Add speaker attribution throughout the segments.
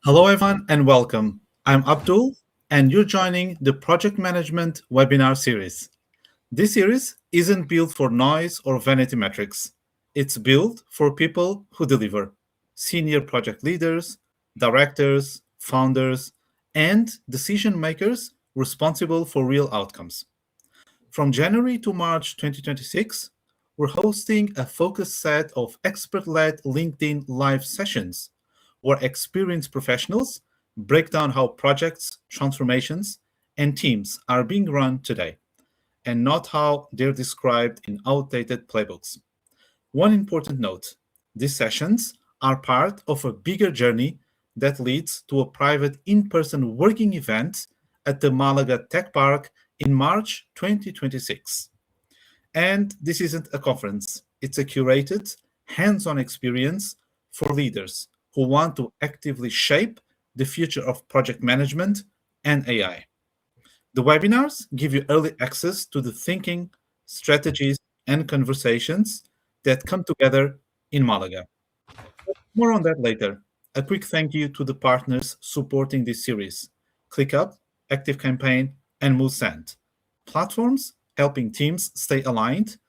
Speaker 1: Hello, everyone, and welcome. I'm Abdul, and you're joining the Project Management webinar series. This series isn't built for noise or vanity metrics. It's built for people who deliver senior project leaders, directors, founders, and decision makers responsible for real outcomes. From January to March 2026, we're hosting a focused set of expert led LinkedIn live sessions where experienced professionals break down how projects, transformations, and teams are being run today, and not how they're described in outdated playbooks. One important note: these sessions are part of a bigger journey that leads to a private in person working event at the Malaga Tech Park in March 2026. And this isn't a conference, it's a curated, hands on experience for leaders who want to actively shape the future of project management and AI. The webinars give you early access to the thinking, strategies, and conversations that come together in Malaga. More on that later. A quick thank you to the partners supporting this series: ClickUp, ActiveCampaign, and MoveSend. Platforms helping teams stay aligned,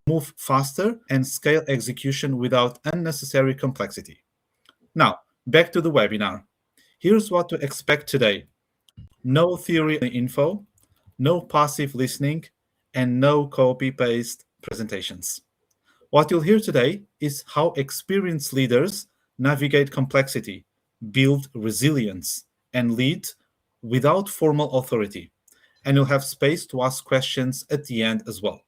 Speaker 1: move faster, and scale execution without unnecessary complexity. Now, back to the webinar. Here's what to expect today: no theory info, no passive listening, and no copy paste presentations. What you'll hear today is how experienced leaders navigate complexity, build resilience, and lead without formal authority. And you'll have space to ask questions at the end as well.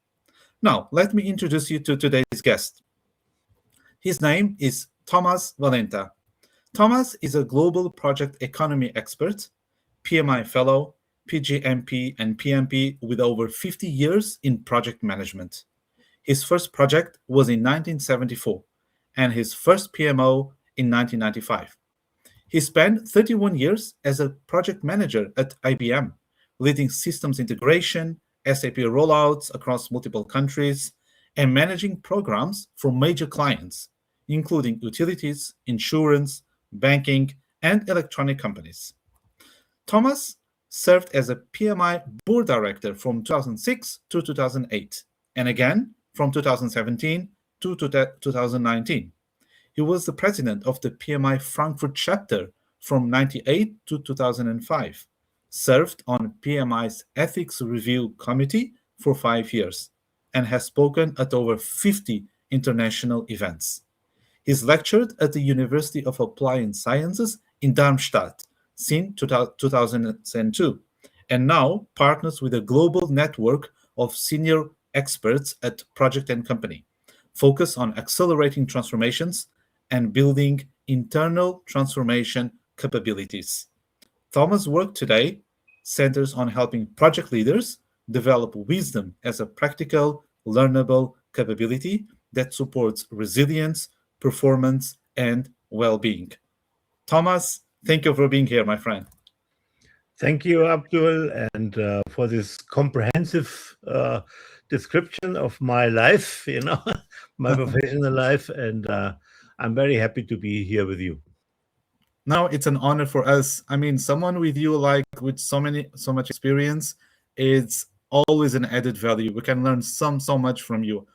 Speaker 1: Now, let me introduce you to today's guest. His name is Thomas Walenta. Thomas is a global project economy expert, PMI fellow, PGMP, and PMP with over 50 years in project management. His first project was in 1974 and his first PMO in 1995. He spent 31 years as a project manager at IBM, leading systems integration, SAP rollouts across multiple countries, and managing programs for major clients, including utilities, insurance, banking, and electronic companies. Thomas served as a PMI board director from 2006 to 2008, and again from 2017 to 2019. He was the president of the PMI Frankfurt chapter from 98 to 2005, served on PMI's Ethics Review Committee for 5 years, and has spoken at over 50 international events. He's lectured at the University of Applied Sciences in Darmstadt since 2002, and now partners with a global network of senior experts at Project and Company, focus on accelerating transformations and building internal transformation capabilities. Thomas' work today centers on helping project leaders develop wisdom as a practical, learnable capability that supports resilience, performance, and well being. Thomas, thank you for being here, my friend.
Speaker 2: Thank you, Abdul, and for this comprehensive description of my life, my professional life, and I'm very happy to be here with you.
Speaker 1: Now it's an honor for us. I mean, someone with you, like with so much experience, it's always an added value. We can learn so much from you.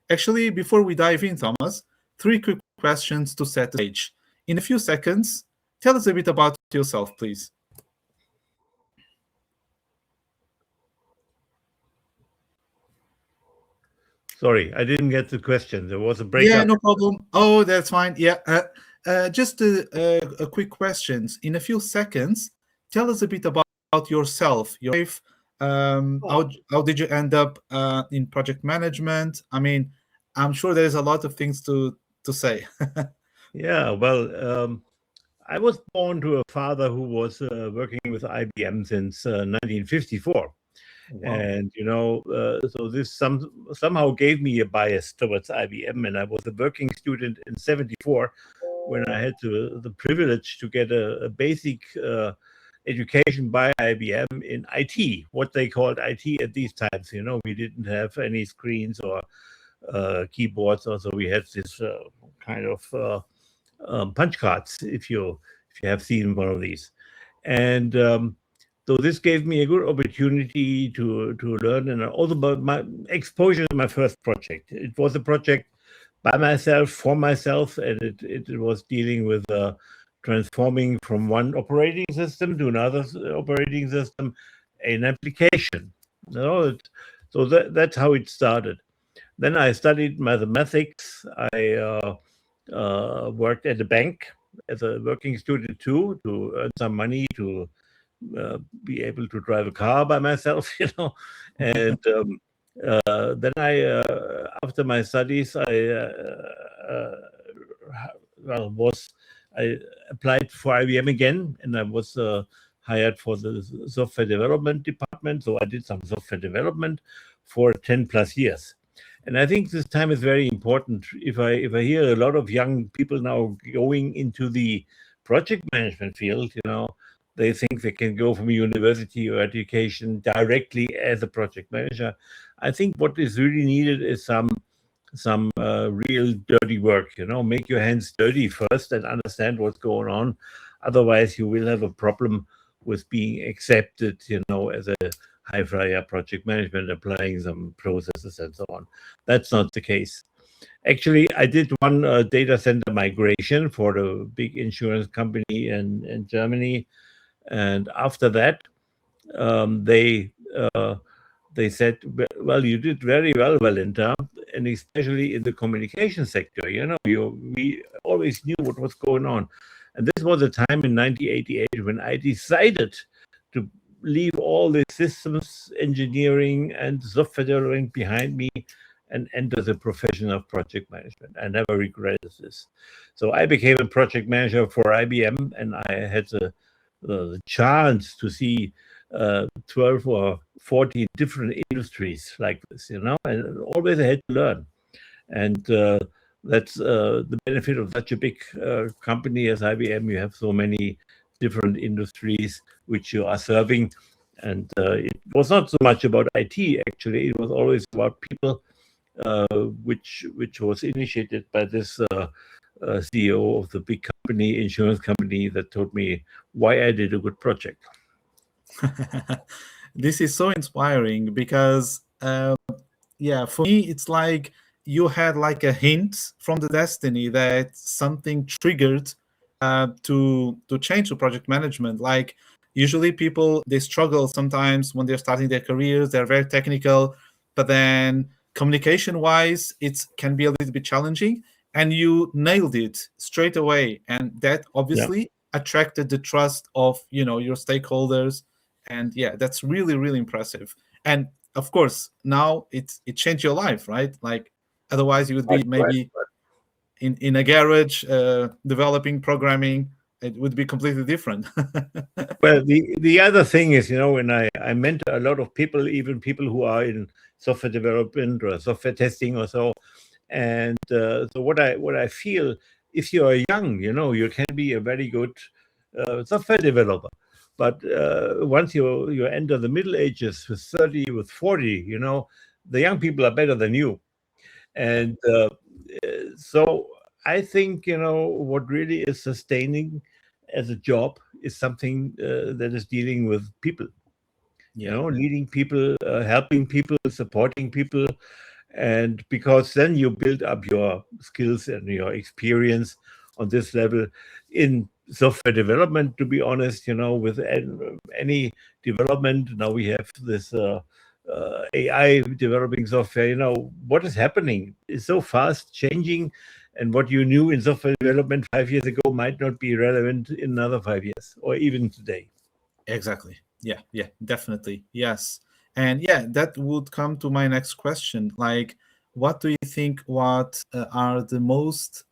Speaker 1: Actually, before we dive in, Thomas, three quick questions to set the stage. In a few seconds, tell us a bit about yourself, please.
Speaker 2: Sorry, I didn't get the question. There was a break.
Speaker 1: Yeah, no problem. Oh, that's fine. Yeah. Just a quick questions. In a few seconds, tell us a bit about yourself, your life. How did you end up in project management? I mean, I'm sure there's a lot of things to say.
Speaker 2: Yeah, well, I was born to a father who was working with IBM since 1954.
Speaker 1: Wow.
Speaker 2: And so this somehow gave me a bias towards IBM, and I was a working student in '74 when I had the privilege to get a basic education by IBM in IT, what they called IT at these times. We didn't have any screens or keyboards, so we had this kind of punch cards, if you if you have seen one of these. And so this gave me a good opportunity to learn, and also about my exposure to my first project. It was a project by myself, for myself, and it was dealing with transforming from one operating system to another operating system, an application. So that's how it started. Then I studied mathematics. I worked at a bank as a working student too, to earn some money to be able to drive a car by myself, And then after my studies, uh, I applied for IBM again, and I was hired for the software development department. So I did some software development for 10 plus years. And I think this time is very important. If I hear a lot of young people now going into the project management field, they think they can go from university or education directly as a project manager. I think what is really needed is some real dirty work. Make your hands dirty first and understand what's going on. Otherwise, you will have a problem with being accepted, as a high flyer project management, applying some processes and so on. That's not the case. Actually, I did one data center migration for a big insurance company in Germany, and after that, they said, "Well, you did very well, Walenta, and especially in the communication sector. We always knew what was going on." And this was a time in 1988 when I decided to leave all the systems engineering and software development behind me and enter the profession of project management. I never regretted this. So I became a project manager for IBM, and I had the chance to see 12 or 14 different industries like this, and always I had to learn. And that's the benefit of such a big company as IBM. You have so many different industries which you are serving. And it was not so much about IT, actually. It was always about people, which was initiated by this CEO of the big company, insurance company, that told me why I did a good project.
Speaker 1: This is so inspiring because, yeah, for me, it's like you had like a hint from the destiny that something triggered to change to project management. Like usually people, they struggle sometimes when they're starting their careers. They're very technical, but then communication wise, it can be a little bit challenging. And you nailed it straight away, and that
Speaker 2: Yeah.
Speaker 1: obviously attracted the trust of your stakeholders. And yeah, that's really really impressive. And of course now it changed your life, right? Like otherwise you would be
Speaker 2: Right.
Speaker 1: maybe in a garage developing programming. It would be completely different.
Speaker 2: Well, the other thing is, when I mentor a lot of people, even people who are in software development or software testing or so, and so what I feel, if you are young, you can be a very good software developer. But once you enter the middle ages, with 30, with 40, the young people are better than you. And so I think, what really is sustaining as a job is something that is dealing with people,
Speaker 1: Yeah,
Speaker 2: leading people, helping people, supporting people. And because then you build up your skills and your experience on this level in software development. To be honest, with any development, now we have this AI developing software. What is happening is so fast changing, and what you knew in software development 5 years ago might not be relevant in another 5 years or even today.
Speaker 1: exactly. Yeah, definitely. Yes. And yeah, that would come to my next question. Like, what do you think, what are the most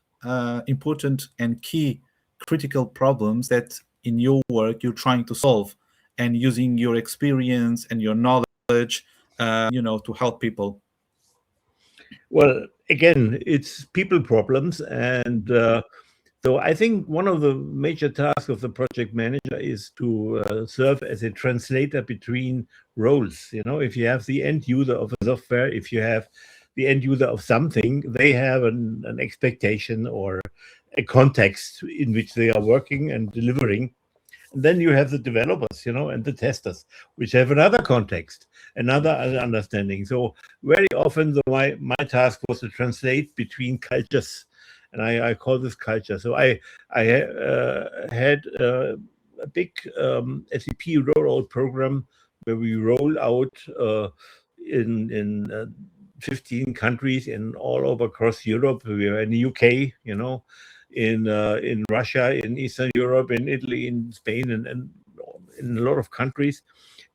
Speaker 1: important and key critical problems that in your work you're trying to solve, and using your experience and your knowledge, to help people?
Speaker 2: Well, again, it's people problems. And so I think one of the major tasks of the project manager is to serve as a translator between roles. If you have the end user of a software, if you have the end user of something, they have an expectation or a context in which they are working and delivering. And then you have the developers, and the testers, which have another context, another understanding. So very often, my task was to translate between cultures, and I call this culture. So I had a big SAP rollout program where we roll out in 15 countries in all over across Europe. We were in the UK, in Russia, in Eastern Europe, in Italy, in Spain, and in a lot of countries.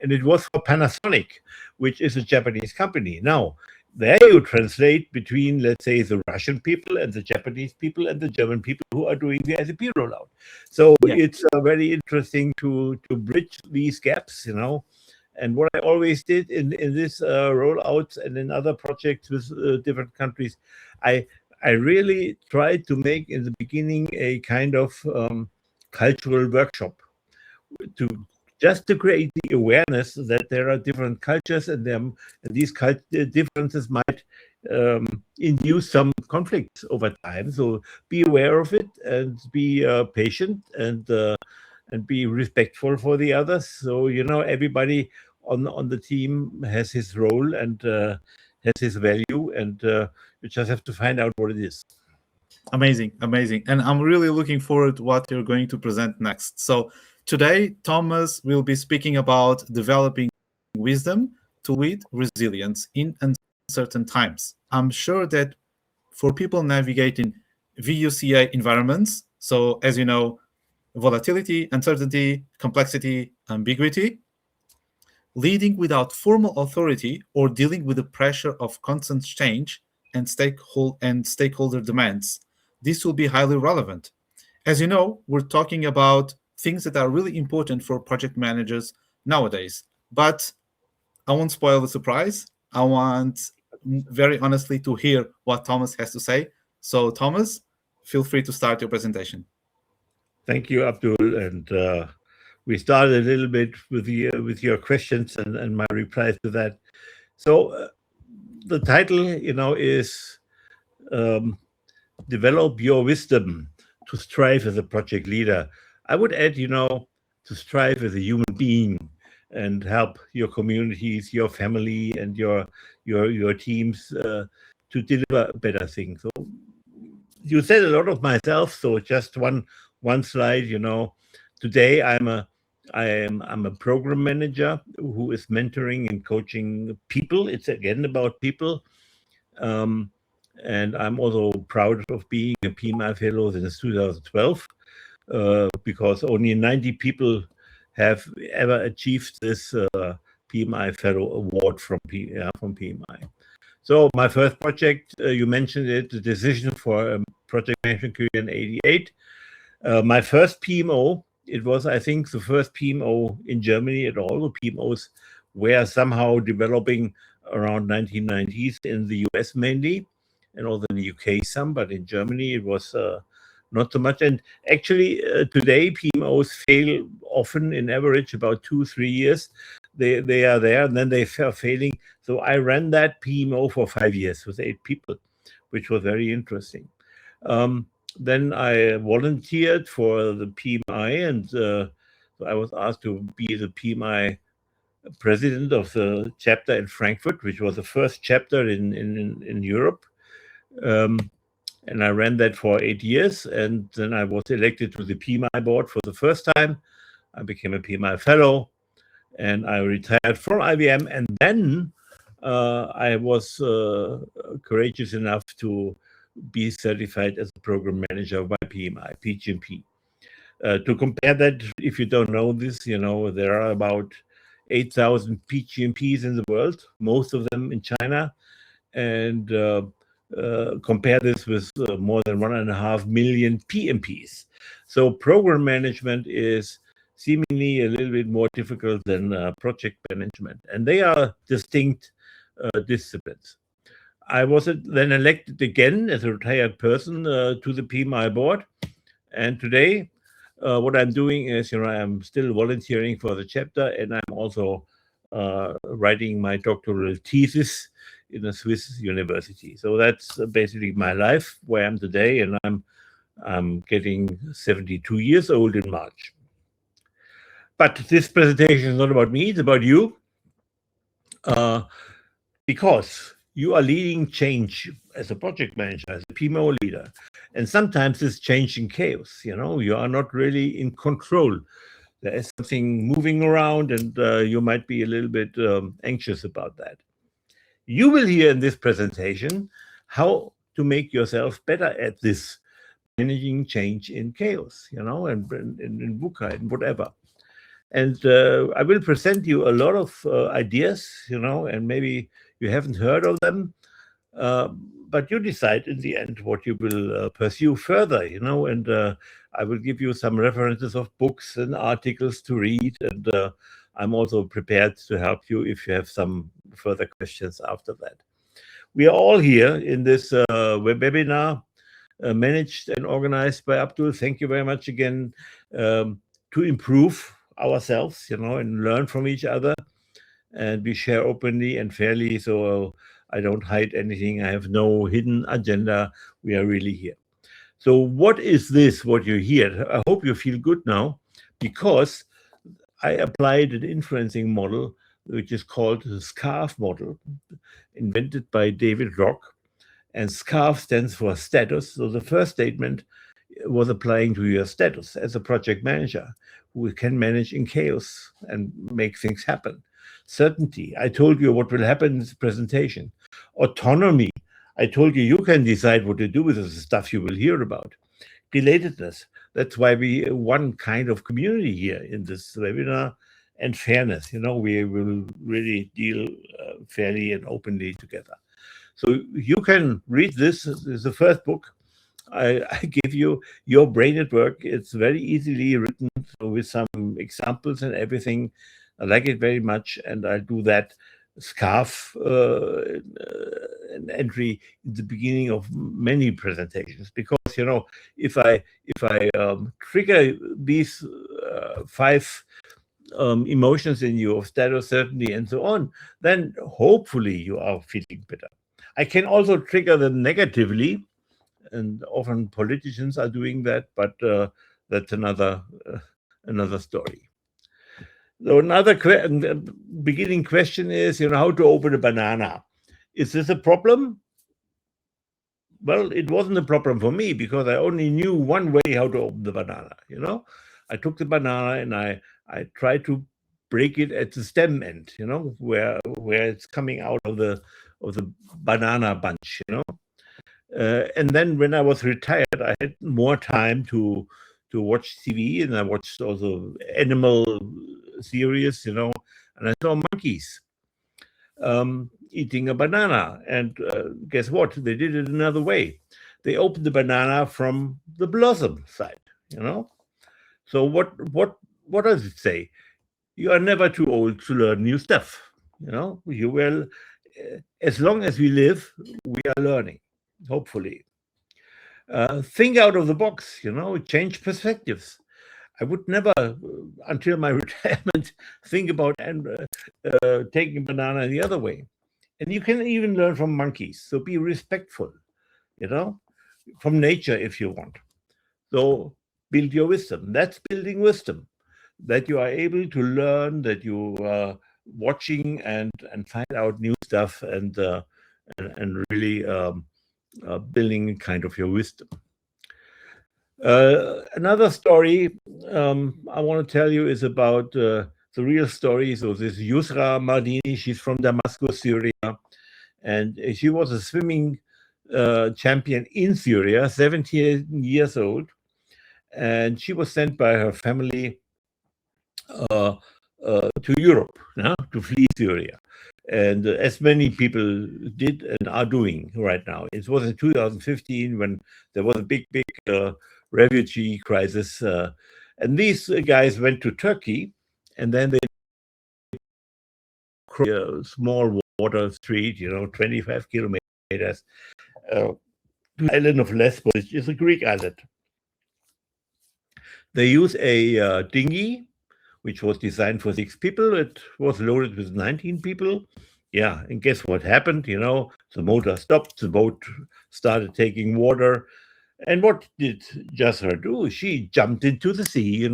Speaker 2: And it was for Panasonic, which is a Japanese company. Now, there you translate between, let's say, the Russian people and the Japanese people and the German people who are doing the SAP rollout. So it's very interesting to bridge these gaps, And what I always did in this rollouts and in other projects with different countries, I really tried to make in the beginning a kind of cultural workshop to create the awareness that there are different cultures, and these differences might induce some conflicts over time. So be aware of it and be patient and be respectful for the others. So everybody on the team has his role and has his value, and you just have to find out what it is.
Speaker 1: Amazing. And I'm really looking forward to what you're going to present next. So today, Thomas will be speaking about developing wisdom to lead resilience in uncertain times. I'm sure that for people navigating VUCA environments, so as you know, volatility, uncertainty, complexity, ambiguity, leading without formal authority or dealing with the pressure of constant change and stakeholder demands, this will be highly relevant. As you know, we're talking about things that are really important for project managers nowadays. But I won't spoil the surprise. I want, very honestly, to hear what Thomas has to say. So, Thomas, feel free to start your presentation.
Speaker 2: Thank you, Abdul. And we started a little bit with your questions and my replies to that. So the title, is Develop Your Wisdom to Strive as a Project Leader. I would add, to strive as a human being and help your communities, your family, and your teams to deliver better things. So you said a lot of myself. So just one slide. Today I'm a program manager who is mentoring and coaching people. It's again about people. And I'm also proud of being a PMI fellow since 2012, because only 90 people have ever achieved this PMI fellow award from PMI. So my first project, you mentioned it, the decision for project management career in '88. My first PMO, it was, I think, the first PMO in Germany at all. The PMOs were somehow developing around 1990s in the US mainly, and also in the UK some, but in Germany it was not so much. And actually today PMOs fail often, in average about 2-3 years. They are there and then they are failing. So I ran that PMO for 5 years with 8 people, which was very interesting. Then I volunteered for the PMI, and so I was asked to be the PMI president of the chapter in Frankfurt, which was the first chapter in Europe. And I ran that for 8 years, and then I was elected to the PMI board for the first time. I became a PMI fellow, and I retired from IBM. And then I was courageous enough to be certified as a program manager by PMI, PGMP. To compare that, if you don't know this, there are about 8,000 PGMPs in the world, most of them in China. And compare this with more than 1.5 million PMPs. So program management is seemingly a little bit more difficult than project management, and they are distinct disciplines. I was then elected again as a retired person to the PMI board, and today what I'm doing is, I'm still volunteering for the chapter, and I'm also writing my doctoral thesis in a Swiss university. So that's basically my life, where I am today, and I'm I'm getting 72 years old in March. But this presentation is not about me, it's about you, because you are leading change as a project manager, as a PMO leader. And sometimes it's change in chaos. You are not really in control. There is something moving around, and you might be a little bit anxious about that. You will hear in this presentation how to make yourself better at this managing change in chaos, and in VUCA and whatever. And I will present you a lot of ideas, and maybe you haven't heard of them, uh, but you decide in the end what you will pursue further, and I will give you some references of books and articles to read, and I'm also prepared to help you if you have some further questions after that. We are all here in this webinar, managed and organized by Abdul. Thank you very much again, to improve ourselves, and learn from each other, and we share openly and fairly. So I don't hide anything. I have no hidden agenda. We are really here. So what is this, what you hear? I hope you feel good now, because I applied an influencing model, which is called the SCARF model, invented by David Rock. And SCARF stands for status. So the first statement was applying to your status as a project manager who can manage in chaos and make things happen. Certainty, I told you what will happen in this presentation. Autonomy, I told you you can decide what to do with the stuff you will hear about. Relatedness, that's why we one kind of community here in this webinar. And fairness, we will really deal fairly and openly together. So you can read this. This is the first book I give you, Your Brain at Work. It's very easily written, so with some examples and everything. I like it very much, and I'll do that SCARF an entry in the beginning of many presentations, because if I trigger these 5 emotions in you of status, certainty, and so on, then hopefully you are feeling better. I can also trigger them negatively, and often politicians are doing that, but that's another story. So another beginning question is, how to open a banana. Is this a problem? Well, it wasn't a problem for me, because I only knew one way how to open the banana. I took the banana and I tried to break it at the stem end, where it's coming out of the banana bunch, and then when I was retired, I had more time to watch TV, and I watched also animal series, and I saw monkeys eating a banana. And guess what? They did it another way. They opened the banana from the blossom side, So what does it say? You are never too old to learn new stuff. You will, as long as we live, we are learning, hopefully. Think out of the box, change perspectives. I would never, until my retirement, think about taking a banana the other way. And you can even learn from monkeys. So be respectful, from nature if you want. So build your wisdom. That's building wisdom, that you are able to learn, that you are watching and find out new stuff, and really building kind of your wisdom. Another story I want to tell you is about the real story. So this Yusra Mardini, she's from Damascus, Syria, and she was a swimming champion in Syria, 17 years old, and she was sent by her family to Europe, to flee Syria. And as many people did and are doing right now. It was in 2015 when there was a big refugee crisis. And these guys went to Turkey, and then they crossed a small water street, 25 kilometers, to the island of Lesbos, which is a Greek island. They use a dinghy, which was designed for 6 people. It was loaded with 19 people. Yeah, and guess what happened? The motor stopped, the boat started taking water, And what did Jasra do? She jumped into the sea.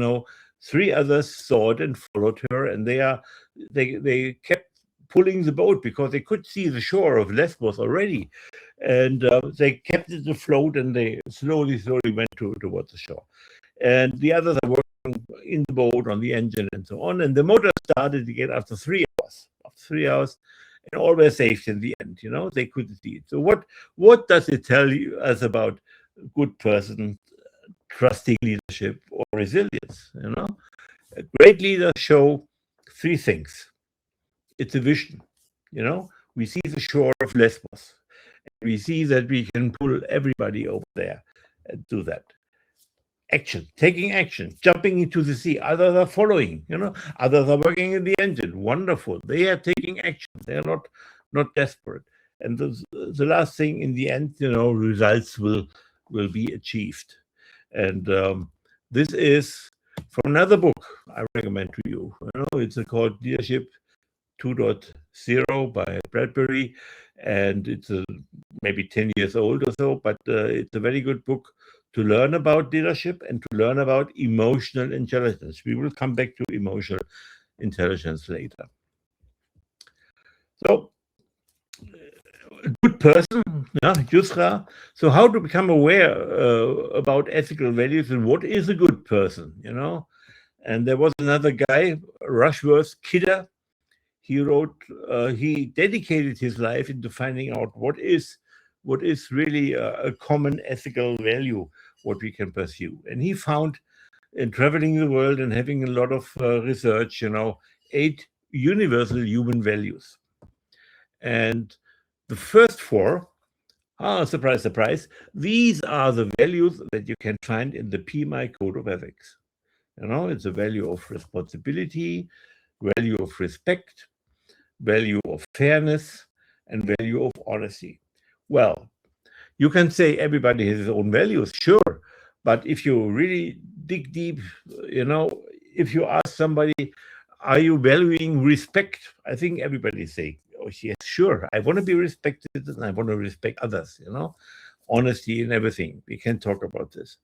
Speaker 2: Three others saw it and followed her, and they kept pulling the boat because they could see the shore of Lesbos already, and they kept it afloat, and they slowly went towards the shore. And the others are working in the boat on the engine and so on. And the motor started again after 3 hours. After 3 hours, and all were safe in the end. They couldn't see it. So what does it tell you us about good person, trusting leadership, or resilience? Great leaders show three things. It's a vision. We see the shore of Lesbos. We see that we can pull everybody over there and do that. Action, taking action, jumping into the sea. Others are following. Others are working in the engine. Wonderful. They are taking action. They are not desperate. And the last thing, in the end, results will be achieved. And this is from another book I recommend to you. It's called Leadership 2.0 by Bradbury, and it's maybe 10 years old or so, but it's a very good book to learn about leadership and to learn about emotional intelligence. We will come back to emotional intelligence later. So, a good person, Yusra. So, how to become aware about ethical values and what is a good person, And there was another guy, Rushworth Kidder. He dedicated his life into finding out what is really a common ethical value, what we can pursue. And he found, in traveling the world and having a lot of research, 8 universal human values. And the first 4, surprise, surprise, these are the values that you can find in the PMI Code of Ethics. It's a value of responsibility, value of respect, value of fairness, and value of honesty. Well, you can say everybody has his own values, sure, but if you really dig deep, if you ask somebody, are you valuing respect? I think everybody say, oh yes, sure, I want to be respected and I want to respect others, honesty and everything. We can talk about this.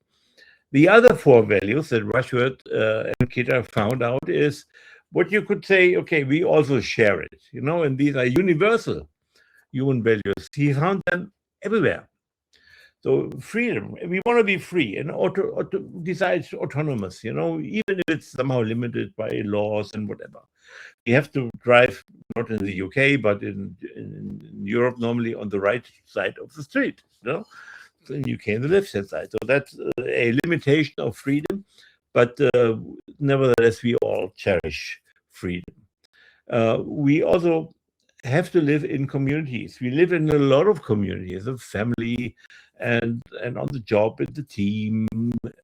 Speaker 2: The other 4 values that Rushworth and Kidder found out is what you could say, okay, we also share it, and these are universal human values. He found them everywhere. So freedom, we want to be free and decide autonomous, even if it's somehow limited by laws and whatever. We have to drive, not in the UK, but in Europe, normally on the right side of the street, in the UK, on the left hand side. So that's a limitation of freedom, but nevertheless, we all cherish freedom. We also have to live in communities. We live in a lot of communities of family and on the job, in the team,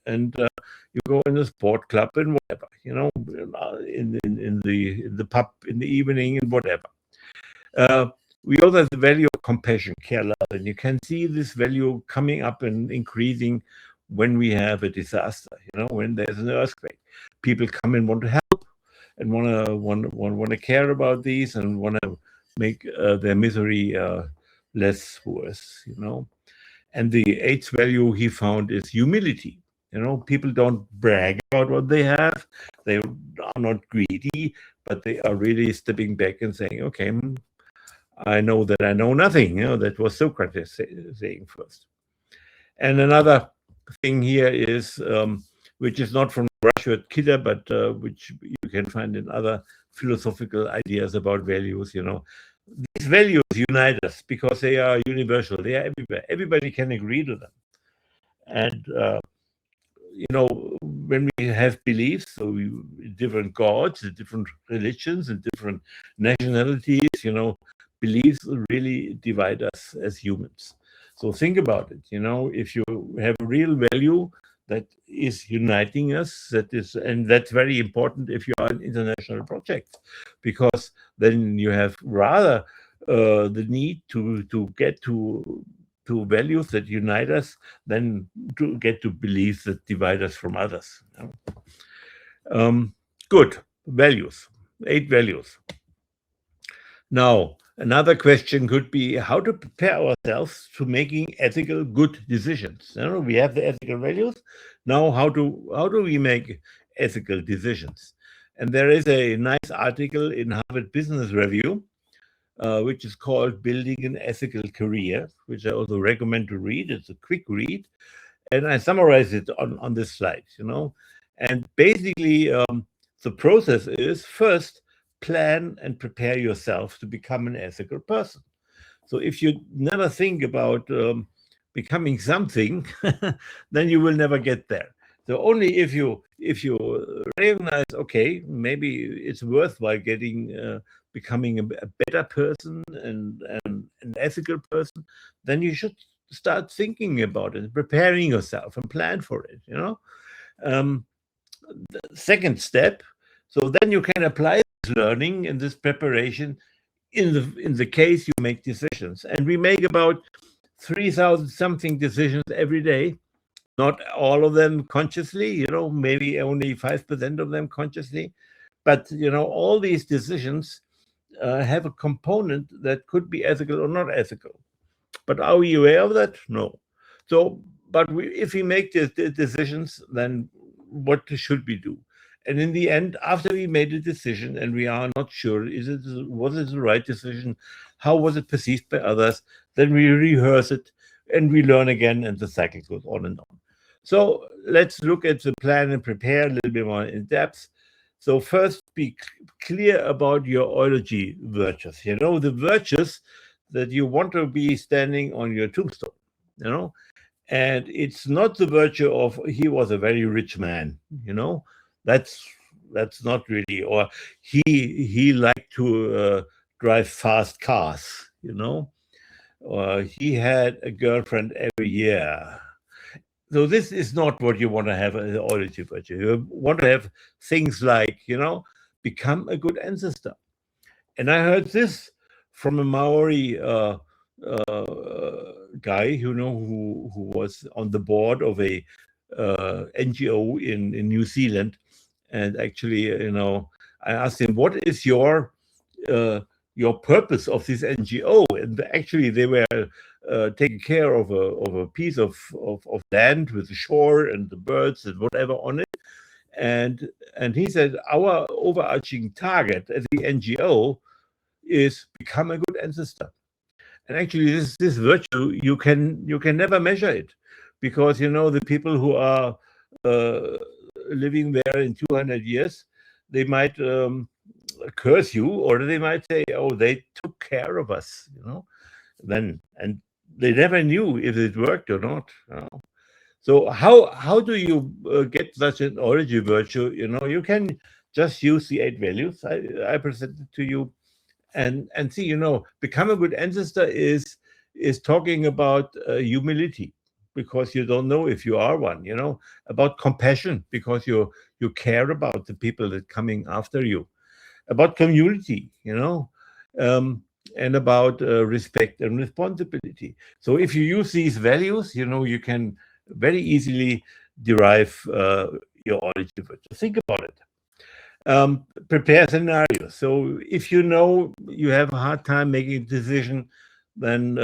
Speaker 2: and you go in a sport club and whatever, in the pub in the evening and whatever. We also have the value of compassion, care, love, and you can see this value coming up and increasing when we have a disaster, when there's an earthquake. People come and want to help and want to care about these and want to make their misery less worse, And the 8th value he found is humility. People don't brag about what they have. They are not greedy, but they are really stepping back and saying, okay, I know that I know nothing. That was Socrates saying first. And another thing here is, which is not from Rushworth Kidder, but which you can find in other philosophical ideas about values. These values unite us because they are universal. They are everywhere. Everybody can agree to them. And when we have beliefs, so different gods, different religions, and different nationalities, beliefs really divide us as humans. So think about it. If you have a real value that is uniting us, and that's very important if you are an international project, because then you have rather the need to get to values that unite us than to get to beliefs that divide us from others. Good values, 8 values. Now, Another question could be how to prepare ourselves to making ethical good decisions. We have the ethical values. Now, how do we make ethical decisions? And there is a nice article in Harvard Business Review, which is called "Building an Ethical Career," which I also recommend to read. It's a quick read, and I summarize it on this slide. And basically, the process is first plan and prepare yourself to become an ethical person. So if you never think about becoming something, then you will never get there. So only if you recognize, okay, maybe it's worthwhile becoming a better person and an ethical person, then you should start thinking about it, preparing yourself, and plan for it. Um, the second step. So then you can apply this learning and this preparation in the case you make decisions. And we make about 3,000 something decisions every day. Not all of them consciously, maybe only 5% of them consciously. But all these decisions have a component that could be ethical or not ethical. But are we aware of that? No. So, but if we make the decisions, then what should we do? And in the end, after we made a decision and we are not sure, was it the right decision? How was it perceived by others? Then we rehearse it and we learn again, and the cycle goes on and on. So let's look at the plan and prepare a little bit more in depth. So first, be clear about your eulogy virtues. The virtues that you want to be standing on your tombstone. And it's not the virtue of he was a very rich man. That's not really, or he liked to drive fast cars. Or he had a girlfriend every year. So this is not what you want to have as an eulogy virtue. You want to have things like, become a good ancestor. And I heard this from a Maori guy, who was on the board of a NGO in New Zealand. And actually, I asked him, what is your purpose of this NGO? And actually, they were taking care of a piece of land with the shore and the birds and whatever on it. And he said, our overarching target at the NGO is become a good ancestor. And actually, this virtue, you can never measure it, because the people who are living there in 200 years, they might curse you, or they might say, oh, they took care of us, then, and they never knew if it worked or not. So how do you get such an origin virtue? You can just use the 8 values I presented to you, and see, become a good ancestor is talking about humility, because you don't know if you are one. About compassion, because you care about the people that coming after you, about community, and about respect and responsibility. So if you use these values, you can very easily derive your origin virtue. Think about it. Prepare scenarios. So if you have a hard time making a decision, then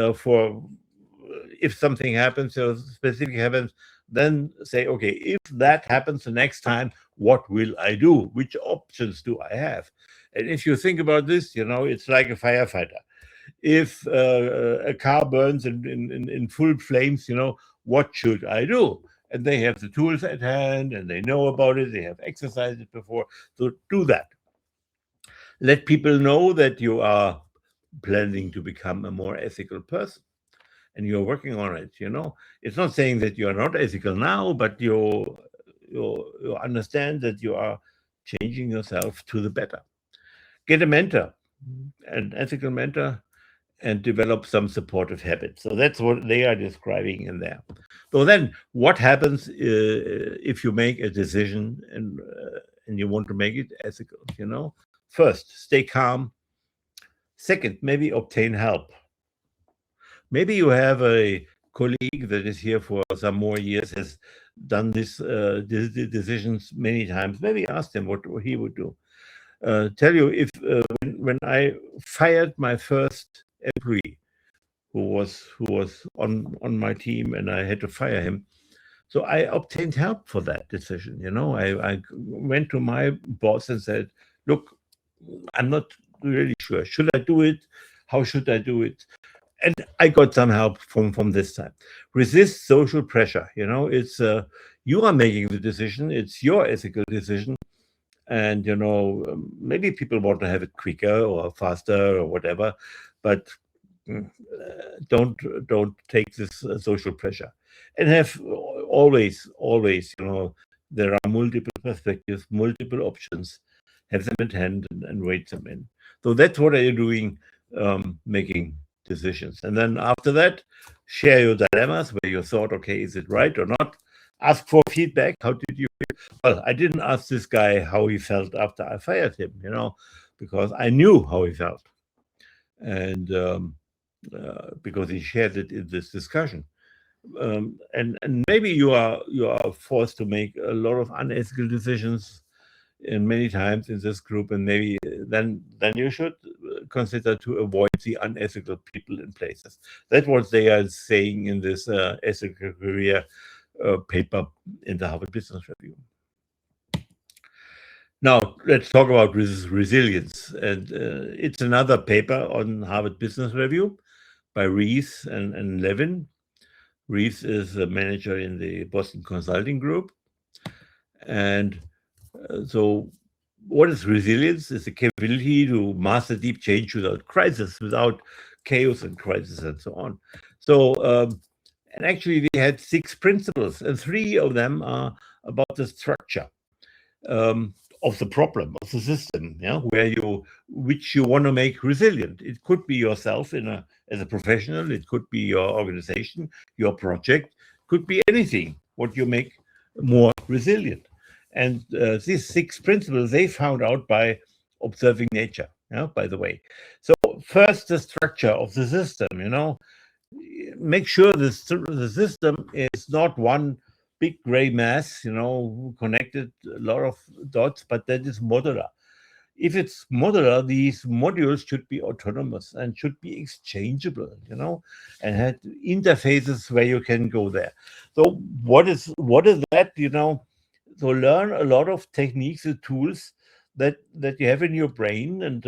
Speaker 2: if something happens or specific happens, then say, okay, if that happens the next time, what will I do? Which options do I have? And if you think about this, it's like a firefighter. If a car burns in full flames, what should I do? And they have the tools at hand, and they know about it. They have exercised it before. So do that. Let people know that you are planning to become a more ethical person, and you're working on it. It's not saying that you are not ethical now, but you understand that you are changing yourself to the better. Get a mentor, an ethical mentor, and develop some supportive habits. So that's what they are describing in there. So then what happens if you make a decision and you want to make it ethical? First, stay calm. Second, maybe obtain help. Maybe you have a colleague that is here for some more years, has done this decisions many times. Maybe ask him what he would do. tell you if when I fired my first employee who was on my team and I had to fire him. So I obtained help for that decision. I went to my boss and said, "Look, I'm not really sure. Should I do it? How should I do it?" And I got some help from this time. Resist social pressure. It's you are making the decision. It's your ethical decision, and maybe people want to have it quicker or faster or whatever, but don't take this social pressure, and have always there are multiple perspectives, multiple options. Have them at hand and wait them in. So that's what are you doing, making decisions. And then after that, share your dilemmas where you thought, okay, is it right or not? Ask for feedback. How did you feel? Well, I didn't ask this guy how he felt after I fired him, because I knew how he felt. And because he shared it in this discussion. And maybe you are forced to make a lot of unethical decisions in many times in this group, and maybe then you should consider to avoid the unethical people in places. That's what they are saying in this ethical career paper in the Harvard Business Review. Now let's talk about resilience, and it's another paper on Harvard Business Review by Rees and Levin. Rees is a manager in the Boston Consulting Group. And so what is resilience? It's the capability to master deep change without crisis, without chaos and crisis and so on. So, and actually they had 6 principles, and 3 of them are about the structure of the problem, of the system, which you want to make resilient. It could be yourself as a professional, it could be your organization, your project, could be anything, what you make more resilient. And these 6 principles, they found out by observing nature, by the way. So first, the structure of the system, make sure the system is not one big gray mass, connected a lot of dots, but that is modular. If it's modular, these modules should be autonomous and should be exchangeable, and had interfaces where you can go there. So what is that, So learn a lot of techniques and tools that you have in your brain, and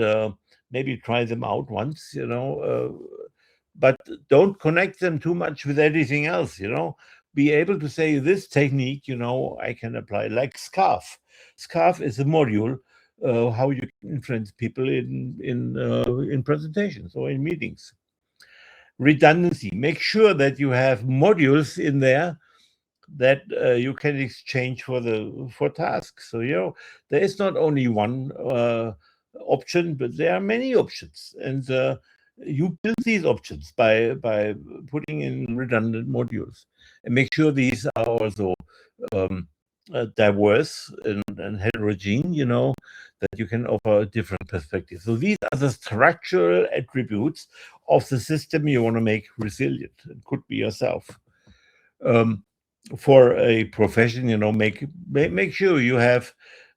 Speaker 2: maybe try them out once, but don't connect them too much with anything else, Be able to say this technique, I can apply, like SCARF. SCARF is a module how you can influence people in presentations or in meetings. Redundancy. Make sure that you have modules in there that you can exchange for tasks. So there is not only one option, but there are many options, and you build these options by putting in redundant modules, and make sure these are also diverse and heterogeneous, that you can offer different perspectives. So these are the structural attributes of the system you want to make resilient. It could be yourself. For a profession, make sure you have,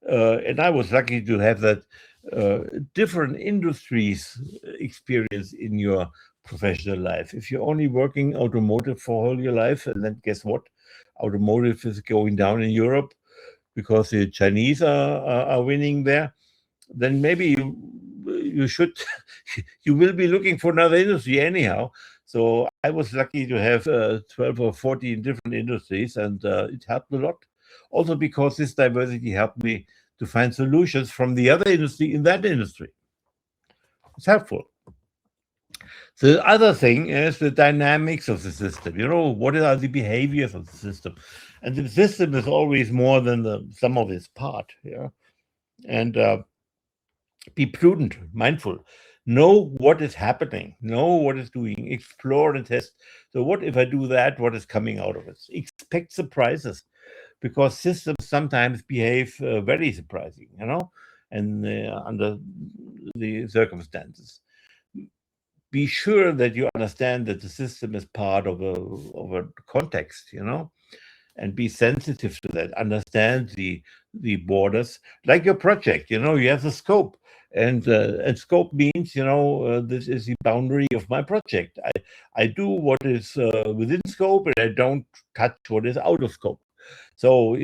Speaker 2: and I was lucky to have that, different industries experience in your professional life. If you're only working automotive for all your life, and then guess what? Automotive is going down in Europe because the Chinese are winning there, then maybe you should you will be looking for another industry anyhow. So I was lucky to have 12 or 14 different industries, and it helped a lot. Also because this diversity helped me to find solutions from the other industry in that industry. It's helpful. The other thing is the dynamics of the system. What are the behaviors of the system? And the system is always more than the sum of its part. And be prudent, mindful. Know what is happening. Know what is doing. Explore and test. So what if I do that? What is coming out of it? Expect surprises, because systems sometimes behave very surprising, and under the circumstances. Be sure that you understand that the system is part of a context, and be sensitive to that, understand the borders, like your project. You have the scope, and scope means, this is the boundary of my project. I do what is within scope, and I don't touch what is out of scope. So,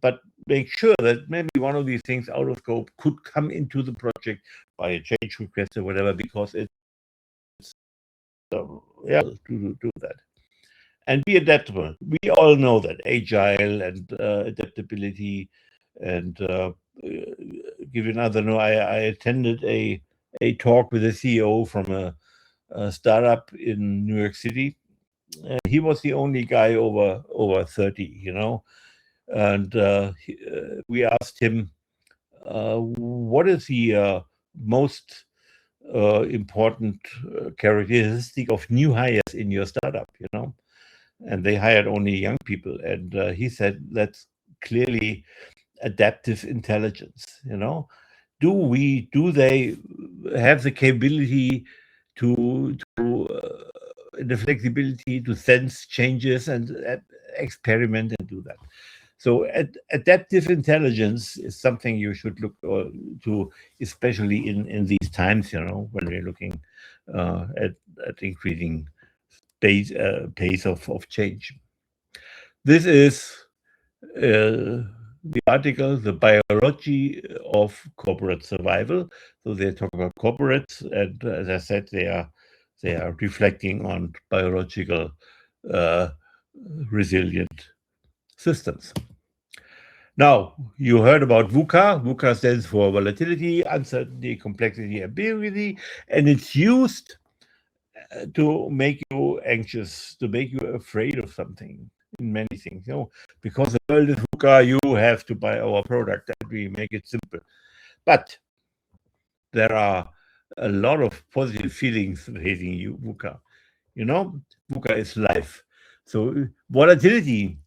Speaker 2: but make sure that maybe one of these things out of scope could come into the project by a change request or whatever, because it's to do that. And be adaptable. We all know that agile and adaptability. And give you another. No, I attended a talk with a CEO from a startup in New York City. He was the only guy over 30, and we asked him, what is the most important characteristic of new hires in your startup, and they hired only young people. And he said, that's clearly adaptive intelligence. Do they have the capability to the flexibility to sense changes and experiment and do that? So adaptive intelligence is something you should look to, especially in these times, when we're looking at increasing pace of change. This is the article, The Biology of Corporate Survival. So they talk about corporates, and as I said, they are reflecting on biological resilient systems. Now, you heard about VUCA. VUCA stands for volatility, uncertainty, complexity, ambiguity, and it's used to make you anxious, to make you afraid of something, in many things. Because the world is VUCA, you have to buy our product, and we make it simple. But there are a lot of positive feelings hating you, VUCA. VUCA is life. So volatility,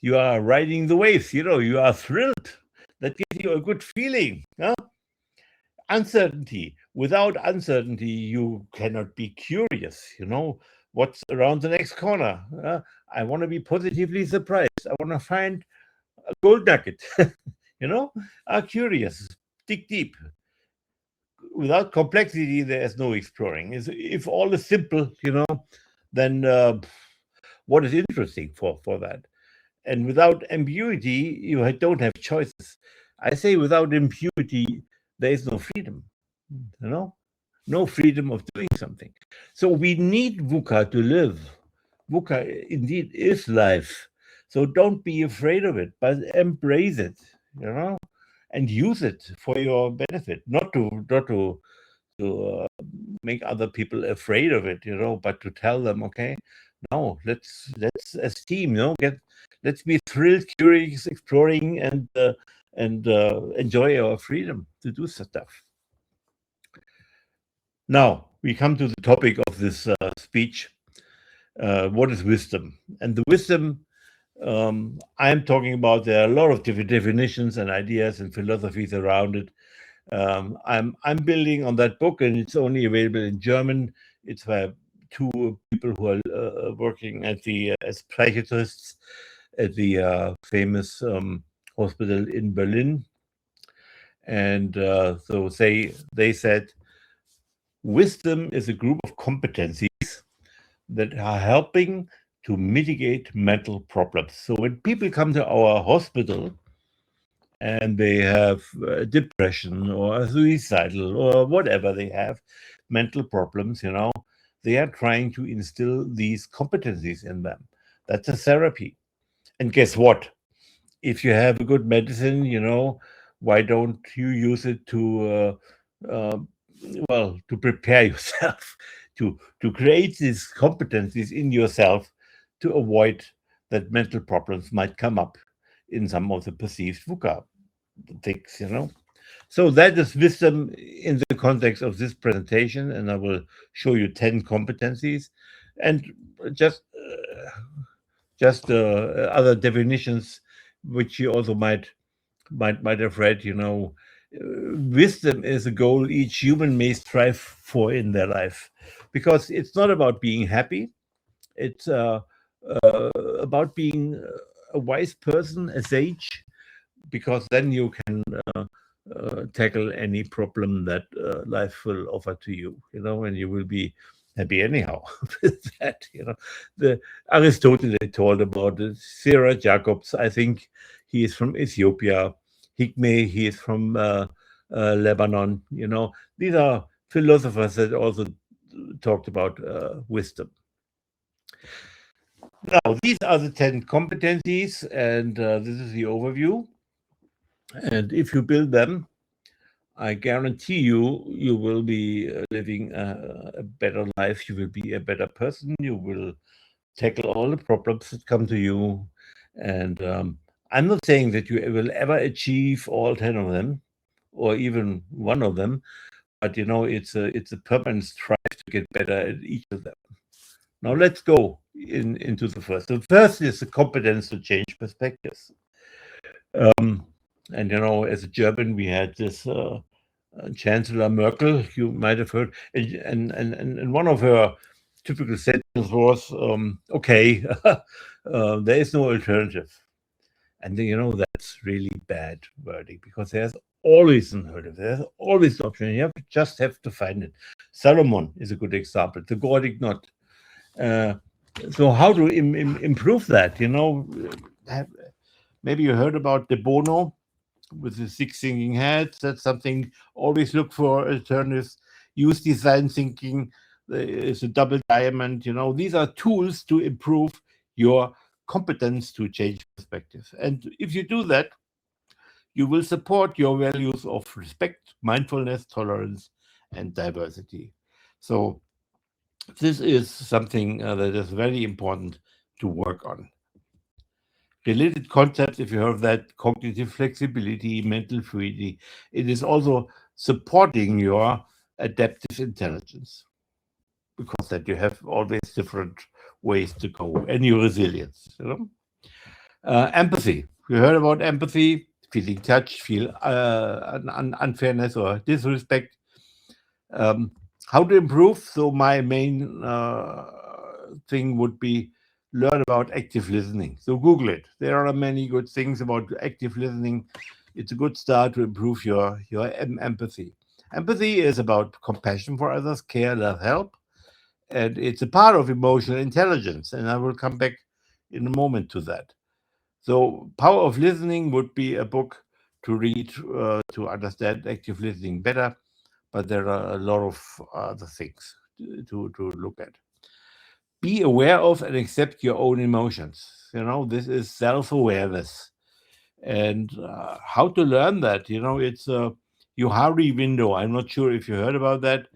Speaker 2: you are riding the waves, you are thrilled. That gives you a good feeling. Uncertainty. Without uncertainty, you cannot be curious. What's around the next corner? I want to be positively surprised. I want to find a gold nugget. Are curious, dig deep. Without complexity, there is no exploring. If all is simple, then what is interesting for that? And without ambiguity, you don't have choices. I say without ambiguity, there is no freedom, no freedom of doing something. So we need VUCA to live. VUCA indeed is life. So don't be afraid of it, but embrace it, and use it for your benefit, not to make other people afraid of it, but to tell them, okay, no, let's as team, let's be thrilled, curious, exploring, and enjoy our freedom to do stuff. Now we come to the topic of this speech. What is wisdom? And the wisdom I'm talking about, there are a lot of different definitions and ideas and philosophies around it. I'm building on that book, and it's only available in German. It's by two people who are working as psychiatrists at the famous hospital in Berlin. And so they said, wisdom is a group of competencies that are helping to mitigate mental problems. So when people come to our hospital and they have depression or suicidal or whatever they have, mental problems, they are trying to instill these competencies in them. That's a therapy. And guess what? If you have a good medicine, why don't you use it to prepare yourself, to create these competencies in yourself to avoid that mental problems might come up in some of the perceived VUCA things, So that is wisdom in the context of this presentation, and I will show you 10 competencies, and just other definitions which you also might have read. Wisdom is a goal each human may strive for in their life, because it's not about being happy. It's about being a wise person, a sage, because then you can tackle any problem that life will offer to you, and you will be happy anyhow with that. The Aristotle told about it. Sarah Jacobs, I think he is from Ethiopia. Hikme, he is from Lebanon. These are philosophers that also talked about wisdom. Now, these are the 10 competencies, and this is the overview. And if you build them, I guarantee you will be living a better life. You will be a better person. You will tackle all the problems that come to you. And I'm not saying that you will ever achieve all 10 of them or even one of them, but it's a permanent strive to get better at each of them. Now let's go into the first. The first is the competence to change perspectives. And as a German, we had this Chancellor Merkel, you might have heard, and one of her typical sentences was, okay, there is no alternative. And that's really bad wording, because there's always an alternative. There's always an option. You just have to find it. Solomon is a good example, the Gordic knot. So how to improve that? Maybe you heard about De Bono with the 6 thinking heads. That's something. Always look for alternatives. Use design thinking. It's a double diamond. These are tools to improve your competence to change perspective. And if you do that, you will support your values of respect, mindfulness, tolerance, and diversity. So this is something that is very important to work on. Related concepts, if you have that, cognitive flexibility, mental fluidity, it is also supporting your adaptive intelligence, because that you have always different ways to go, and your resilience. Empathy. You heard about empathy, feeling touched, feel unfairness or disrespect. How to improve? So my main thing would be learn about active listening. So Google it. There are many good things about active listening. It's a good start to improve your empathy. Empathy is about compassion for others, care, love, help. And it's a part of emotional intelligence. And I will come back in a moment to that. So Power of Listening would be a book to read to understand active listening better. But there are a lot of other things to look at. Be aware of and accept your own emotions. This is self-awareness. And how to learn that? It's a Johari window. I'm not sure if you heard about that.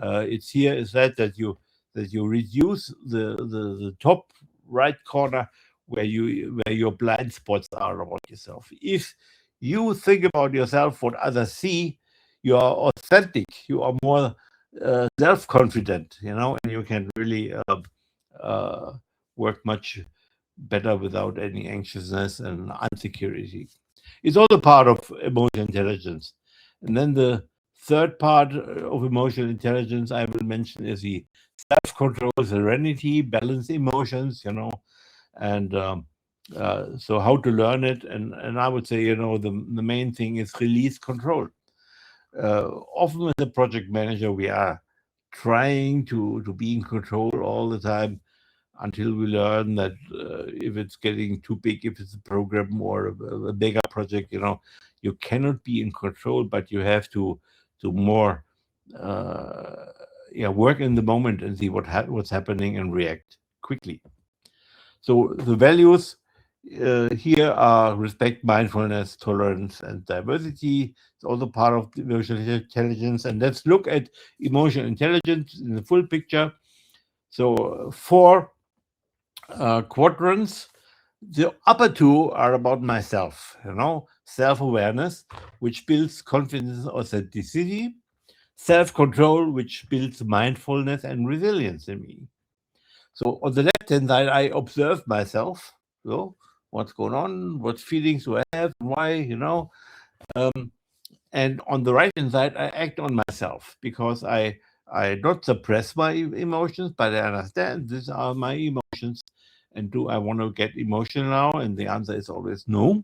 Speaker 2: It's here is that you reduce the top right corner where your blind spots are about yourself. If you think about yourself what others see, you are authentic. You are more self-confident, and you can really work much better without any anxiousness and insecurity. It's also part of emotional intelligence. And then the third part of emotional intelligence I will mention is the self-control, serenity, balance emotions, and so how to learn it. And I would say, the main thing is release control. Often as a project manager, we are trying to be in control all the time, until we learn that if it's getting too big, if it's a program or a bigger project, you cannot be in control, but you have to more work in the moment and see what's happening and react quickly. So the values here are respect, mindfulness, tolerance, and diversity. It's also part of emotional intelligence. And let's look at emotional intelligence in the full picture. So 4 quadrants. The upper 2 are about myself, self-awareness, which builds confidence, authenticity, self-control, which builds mindfulness and resilience in me. So on the left-hand side, I observe myself, what's going on, what feelings do I have, why, and on the right-hand side, I act on myself, because I not suppress my emotions, but I understand these are my emotions, And do I want to get emotional now? And the answer is always no,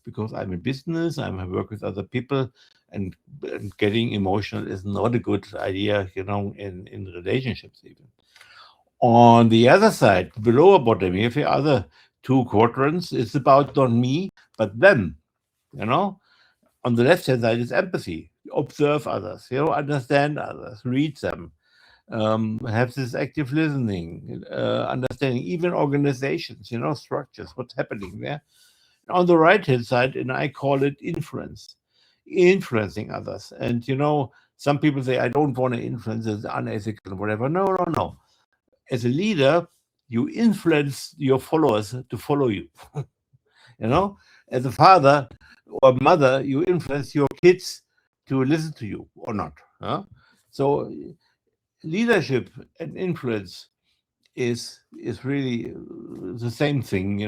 Speaker 2: because I'm in business, I work with other people, and getting emotional is not a good idea, in relationships even. On the other side, below or bottom, you have the other two quadrants. It's about not me, but them, you know. On the left hand side is empathy. Observe others, understand others, read them, have this active listening, understanding, even organizations, structures, what's happening there. On the right hand side, and I call it influence, influencing others. And some people say, I don't want to influence, it's unethical, whatever. No, no, no. As a leader, you influence your followers to follow you. As a father or mother, you influence your kids to listen to you or not. So leadership and influence is really the same thing,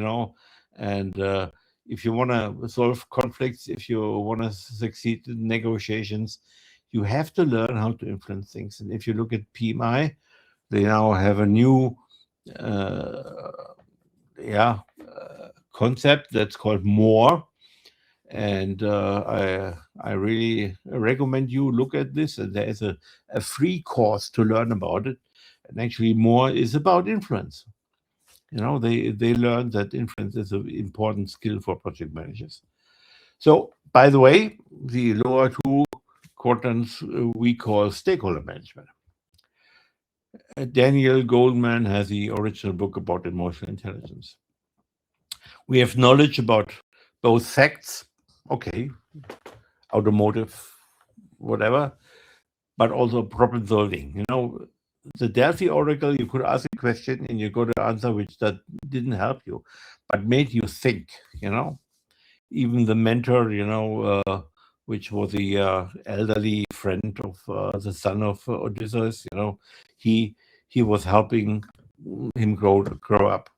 Speaker 2: and if you want to solve conflicts, if you want to succeed in negotiations, you have to learn how to influence things. And if you look at PMI, they now have a new concept that's called more. And I really recommend you look at this. And there is a free course to learn about it. And actually, more is about influence. They learned that influence is an important skill for project managers. So, by the way, the lower two quadrants we call stakeholder management. Daniel Goldman has the original book about emotional intelligence. We have knowledge about both facts, okay, automotive, whatever, but also problem solving. The Delphi Oracle, you could ask a question and you got an answer which that didn't help you, but made you think. Even the mentor, which was the elderly friend of the son of Odysseus, he was helping him grow up.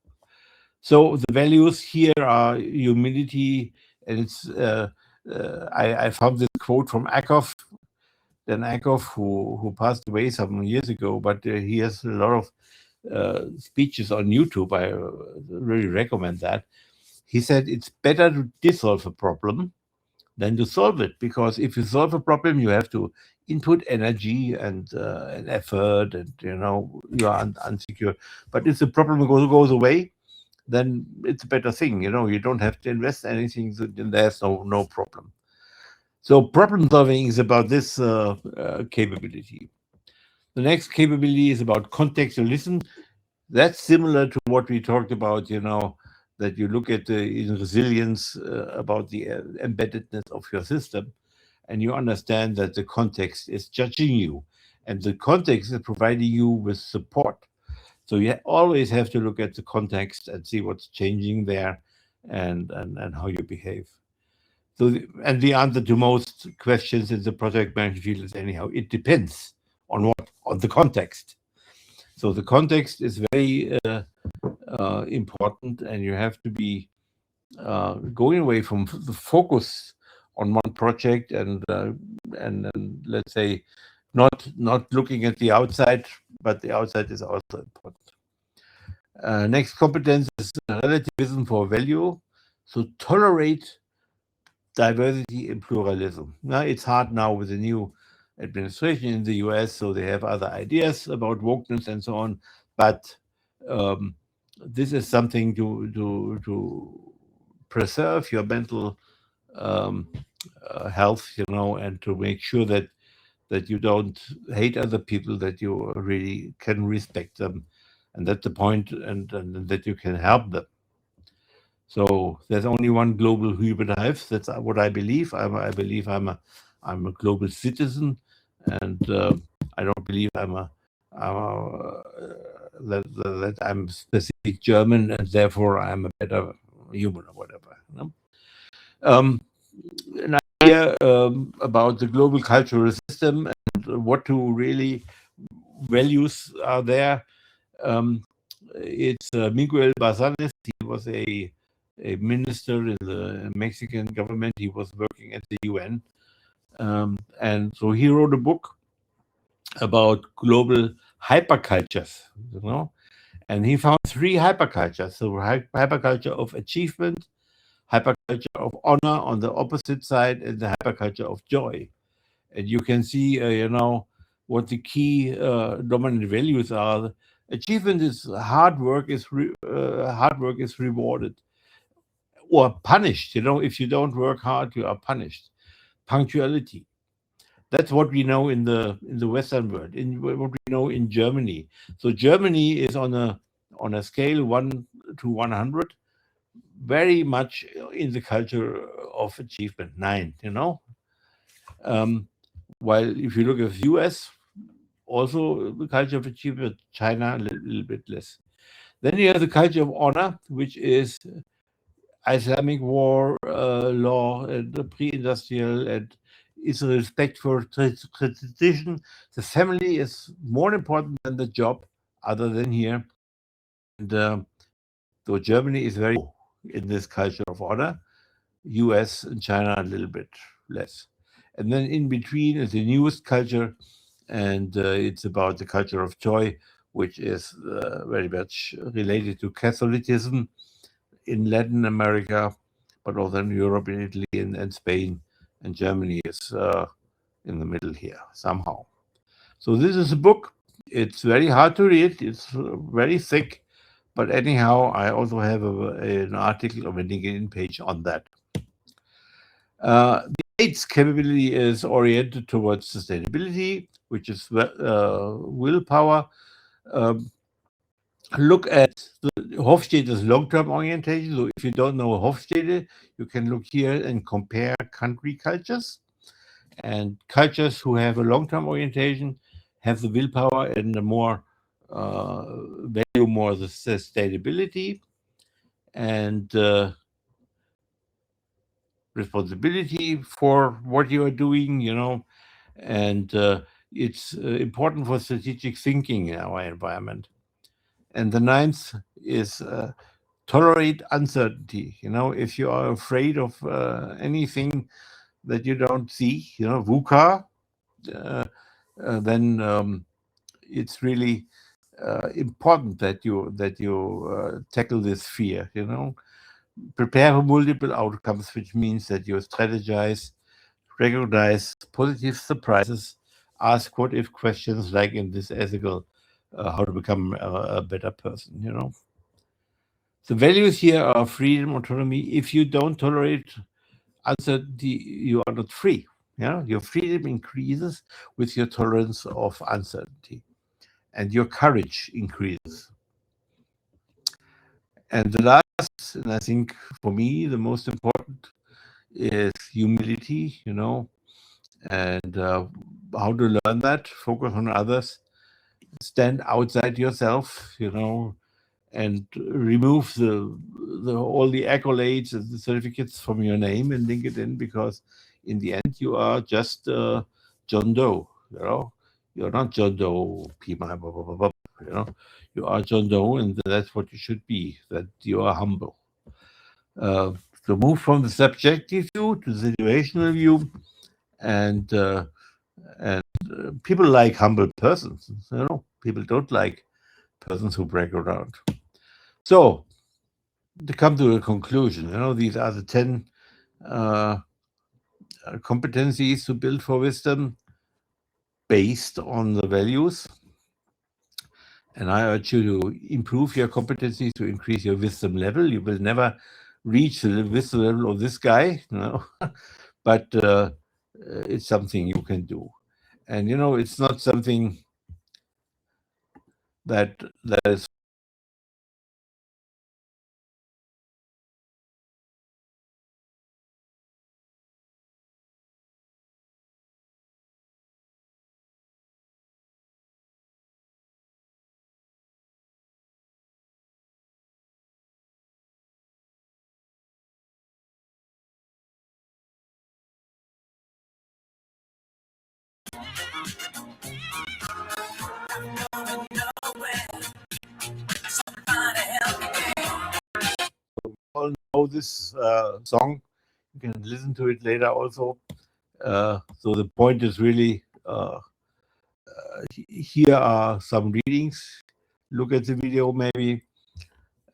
Speaker 2: So the values here are humility, and it's I found this quote from Akov, Dan Akov, who passed away some years ago, but he has a lot of speeches on YouTube. I really recommend that. He said it's better to dissolve a problem than to solve it, because if you solve a problem, you have to input energy and effort, and you are unsecure. But if the problem goes away, then it's a better thing. You don't have to invest anything, so then there's no problem. So problem solving is about this capability. The next capability is about contextual listen. That's similar to what we talked about, that you look at in resilience about the embeddedness of your system, and you understand that the context is judging you, and the context is providing you with support. So you always have to look at the context and see what's changing there, and how you behave. So the answer to most questions in the project management field is anyhow, it depends on what, on the context. So the context is very important, and you have to be going away from the focus on one project, and let's say not looking at the outside, but the outside is also important. Next competence is relativism for value. So tolerate diversity and pluralism. Now it's hard now with the new administration in the US, so they have other ideas about wokeness and so on. But this is something to preserve your mental health, and to make sure that you don't hate other people, that you really can respect them, and that's the point, and that you can help them. So there's only one global human life. That's what I believe. I believe I'm a global citizen, and I don't believe that I'm specific German, and therefore I'm a better human or whatever. An idea about the global cultural system and what to really values are there. It's Miguel Bazanes. He was a minister in the Mexican government. He was working at the UN. And so he wrote a book about global hypercultures, And he found three hypercultures. So hyperculture of achievement, hyperculture of honor on the opposite side, and the hyperculture of joy. And you can see, what the key dominant values are. Achievement is hard work is rewarded or punished. If you don't work hard, you are punished. Punctuality. That's what we know in the Western world. In what we know in Germany. So Germany is on a scale 1 to 100, very much in the culture of achievement, 9. While if you look at the US, also the culture of achievement, China a little bit less. Then you have the culture of honor, which is Islamic war law and the pre-industrial, and is a respect for tradition. The family is more important than the job, other than here. And so Germany is very in this culture of honor. US and China a little bit less. And then in between is the newest culture, and it's about the culture of joy, which is very much related to Catholicism in Latin America, but also in Europe, in Italy, and Spain, and Germany is in the middle here somehow. So this is a book. It's very hard to read. It's very thick, but anyhow, I also have an article of a LinkedIn page on that. The eight's capability is oriented towards sustainability, which is willpower. Look at the Hofstede's long-term orientation. So if you don't know Hofstede, you can look here and compare country cultures. And cultures who have a long-term orientation have the willpower and the more value more the sustainability and responsibility for what you are doing, and it's important for strategic thinking in our environment. And the ninth is tolerate uncertainty. If you are afraid of anything that you don't see, VUCA, then it's really important that you tackle this fear. Prepare for multiple outcomes, which means that you strategize, recognize positive surprises, ask what if questions, like in this ethical, how to become a better person. The values here are freedom, autonomy. If you don't tolerate uncertainty, you are not free. Your freedom increases with your tolerance of uncertainty, and your courage increases. And the last, and I think for me the most important, is humility. And how to learn that: focus on others, stand outside yourself. And remove all the accolades and the certificates from your name in LinkedIn, because in the end you are just John Doe. You're not John Doe, blah, blah, blah, blah, blah, you are John Doe, and that's what you should be. That you are humble. So move from the subjective view to the situational view, and people like humble persons. People don't like persons who break around. So, to come to a conclusion, these are the 10 competencies to build for wisdom based on the values. And I urge you to improve your competencies to increase your wisdom level. You will never reach the wisdom level of this guy, but it's something you can do. And, it's not something that is all know this song. You can listen to it later also. So the point is really, here are some readings. look at the video maybe.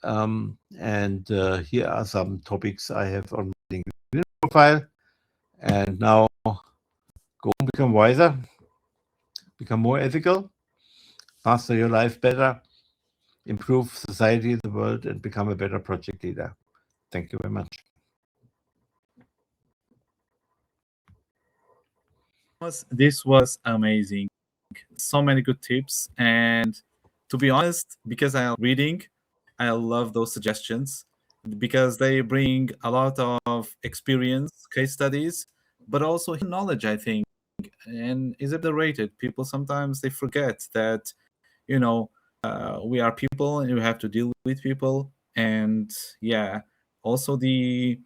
Speaker 2: And here are some topics I have on my LinkedIn profile. And now go and become wiser, become more ethical, master your life better, improve society, the world, and become a better project leader. Thank you very much.
Speaker 1: This was amazing. So many good tips. And to be honest, because I am reading, I love those suggestions because they bring a lot of experience, case studies, but also knowledge, I think, and is underrated. People sometimes they forget that, you know, we are people and we have to deal with people. And yeah, also the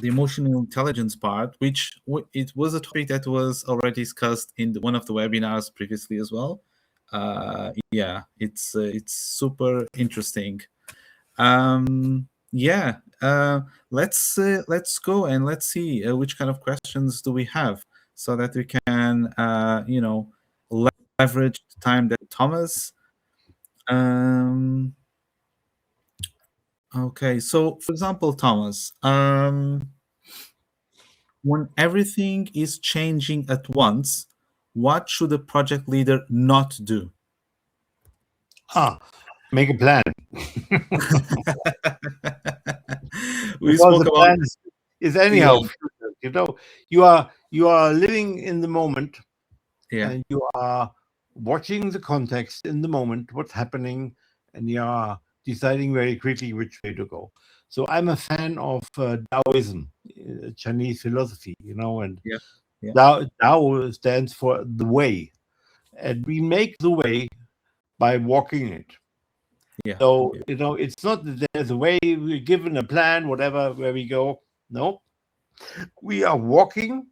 Speaker 1: emotional intelligence part, which it was a topic that was already discussed in one of the webinars previously as well. Yeah, it's super interesting. Yeah, let's go and let's see which kind of questions do we have so that we can leverage the time that Thomas. Um, okay, so for example, Thomas. When everything is changing at once, what should a project leader not do?
Speaker 2: Make a plan.
Speaker 1: We
Speaker 2: Because
Speaker 1: spoke
Speaker 2: the
Speaker 1: about
Speaker 2: plan is anyhow,
Speaker 1: yeah,
Speaker 2: you know, you are living in the moment,
Speaker 1: yeah,
Speaker 2: and you are watching the context in the moment, what's happening, and you are deciding very quickly which way to go. So I'm a fan of Taoism, Chinese philosophy, and
Speaker 1: yeah, yeah,
Speaker 2: Tao stands for the way, and we make the way by walking it.
Speaker 1: yeah,
Speaker 2: So,
Speaker 1: yeah.
Speaker 2: it's not that there's a way, we're given a plan, whatever, where we go. No, we are walking,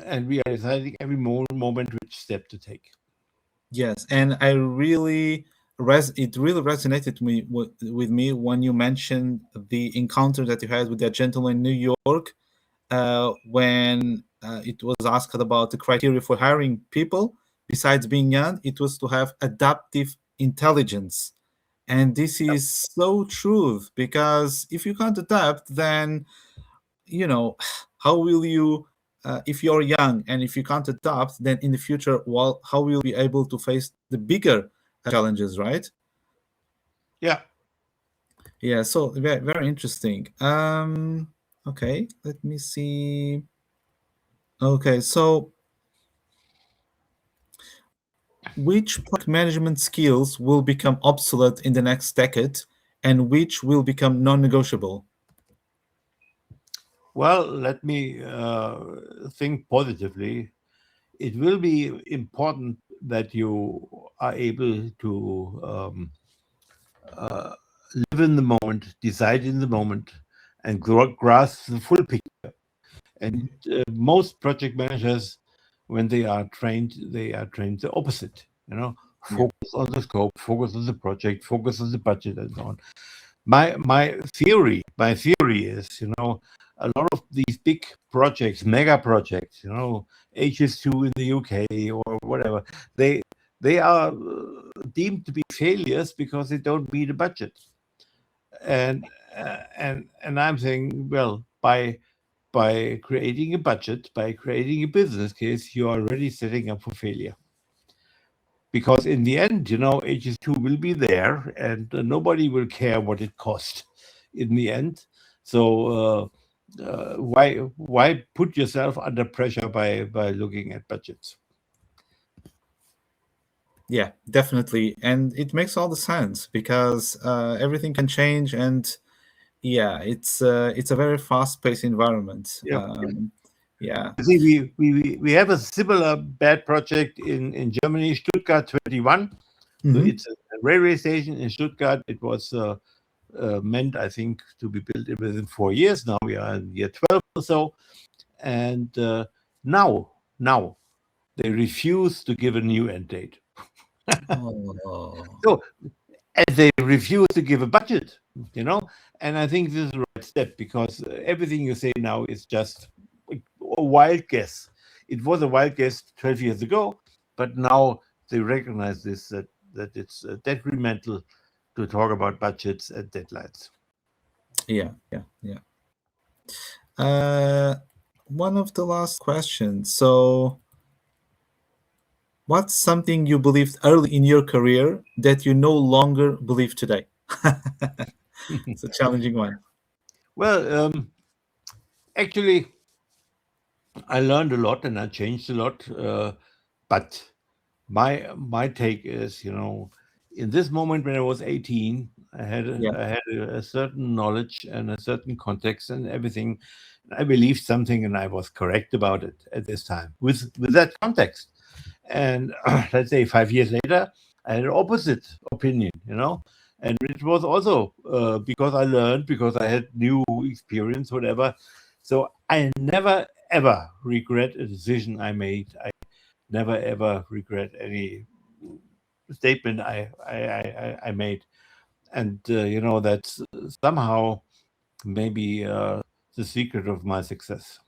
Speaker 2: and we are deciding every moment which step to take.
Speaker 1: Yes, and I really it really resonated with me when you mentioned the encounter that you had with that gentleman in New York when it was asked about the criteria for hiring people. Besides being young, it was to have adaptive intelligence. And this is so true because if you can't adapt, then, you know, how will you, if you're young and if you can't adapt, then in the future, well, how will you be able to face the bigger challenges, right?
Speaker 2: Yeah.
Speaker 1: Yeah, so very, very interesting. Okay, let me see. Okay, so which product management skills will become obsolete in the next decade and which will become non-negotiable?
Speaker 2: Well, let me think positively. It will be important that you are able to uh, live in the moment, decide in the moment, and grasp the full picture. And most project managers, when they are trained the opposite.
Speaker 1: Yeah,
Speaker 2: Focus on the scope, focus on the project, focus on the budget, and so on. My theory is, a lot of these big projects, mega projects, HS2 in the UK or whatever, they are deemed to be failures because they don't meet a budget. And I'm saying, well, by creating a budget, by creating a business case, you are already setting up for failure. Because in the end, HS2 will be there, and nobody will care what it cost in the end. So why put yourself under pressure by looking at budgets?
Speaker 1: yeah, definitely. And it makes all the sense because everything can change and yeah, it's a very fast-paced environment.
Speaker 2: Yeah.
Speaker 1: Yeah.
Speaker 2: You see, we have a similar bad project in Germany, Stuttgart 21. So
Speaker 1: Hmm.
Speaker 2: it's a railway station in Stuttgart. It was meant, I think, to be built within 4 years. Now we are in year 12 or so. And now they refuse to give a new end date.
Speaker 1: Oh,
Speaker 2: So, and they refuse to give a budget, and I think this is the right step, because everything you say now is just a wild guess. It was a wild guess 12 years ago, but now they recognize this, that that it's detrimental to talk about budgets and deadlines.
Speaker 1: Yeah, yeah, yeah. Uh, One of the last questions. So, what's something you believed early in your career that you no longer believe today? It's a challenging one.
Speaker 2: Well, actually, I learned a lot and I changed a lot. But my take is, in this moment when I was 18,
Speaker 1: Yeah,
Speaker 2: I had a certain knowledge and a certain context and everything. I believed something and I was correct about it at this time with that context. And let's say 5 years later, I had an opposite opinion, and it was also because I learned, because I had new experience, whatever. So I never ever regret a decision I made. I never ever regret any statement I made, and that's somehow maybe the secret of my success.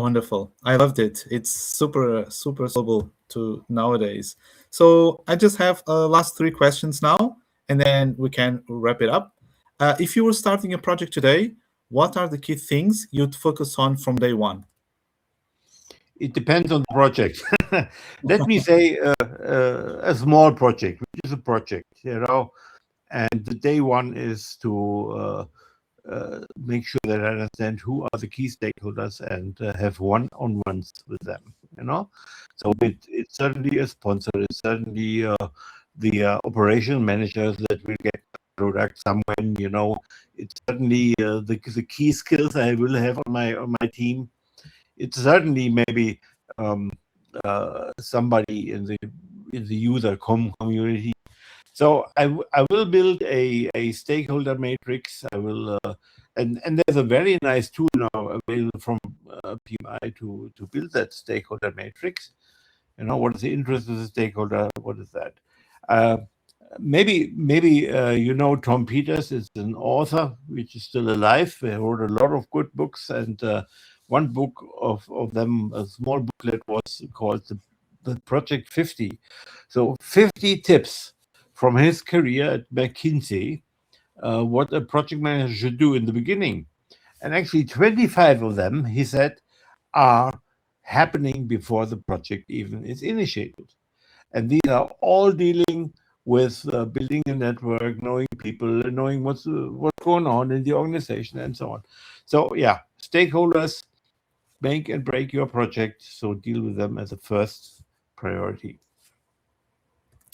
Speaker 1: wonderful. I loved it. It's super, super solvable to nowadays. So I just have last three questions now, and then we can wrap it up. If you were starting a project today, what are the key things you'd focus on from day one?
Speaker 2: It depends on the project. Let me say a small project, which is a project, and the day one is to make sure that I understand who are the key stakeholders and have one-on-ones with them. So it's certainly a sponsor. It's certainly the operational managers that will get the product somewhere. It's certainly the key skills I will have on my team. It's certainly maybe um, somebody in the user community. So I will build a stakeholder matrix. I will, and there's a very nice tool now available from PMI to build that stakeholder matrix. What is the interest of the stakeholder? What is that? Uh, maybe Tom Peters is an author which is still alive. He wrote a lot of good books, and one book of them, a small booklet, was called the Project 50. So 50 tips from his career at McKinsey, what a project manager should do in the beginning. And actually 25 of them, he said, are happening before the project even is initiated. And these are all dealing with building a network, knowing people, knowing what's going on in the organization, and so on. So yeah, stakeholders make and break your project. So deal with them as a first priority.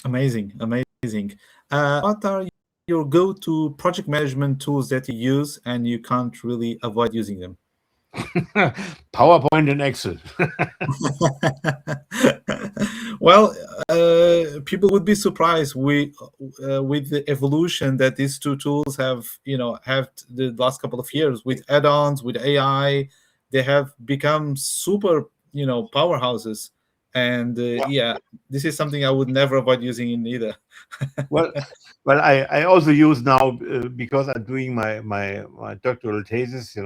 Speaker 1: Amazing, amazing. What are your go-to project management tools that you use and you can't really avoid using them?
Speaker 2: PowerPoint and Excel.
Speaker 1: Well, people would be surprised with the evolution that these two tools have, have the last couple of years with add-ons, with AI. They have become super, powerhouses. And yeah, this is something I would never avoid using in either.
Speaker 2: Well, I also use now because I'm doing my doctoral thesis.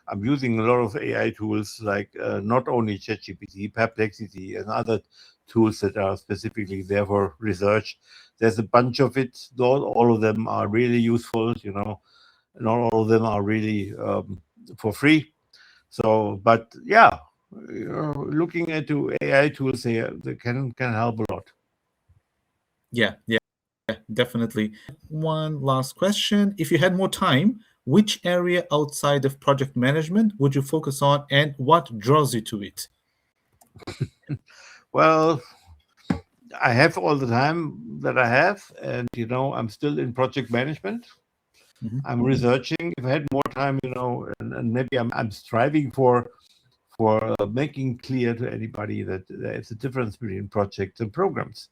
Speaker 2: I'm using a lot of AI tools like not only ChatGPT, Perplexity, and other tools that are specifically there for research. There's a bunch of it. Not all of them are really useful. Not all of them are really for free. So, but yeah, looking into AI tools here, they can help a lot.
Speaker 1: Yeah, yeah, definitely. One last question. If you had more time, which area outside of project management would you focus on and what draws you to it?
Speaker 2: Well, I have all the time that I have, and I'm still in project management.
Speaker 1: Mhm.
Speaker 2: I'm researching. If I had more time, and maybe I'm striving for making clear to anybody that there's a difference between projects and programs,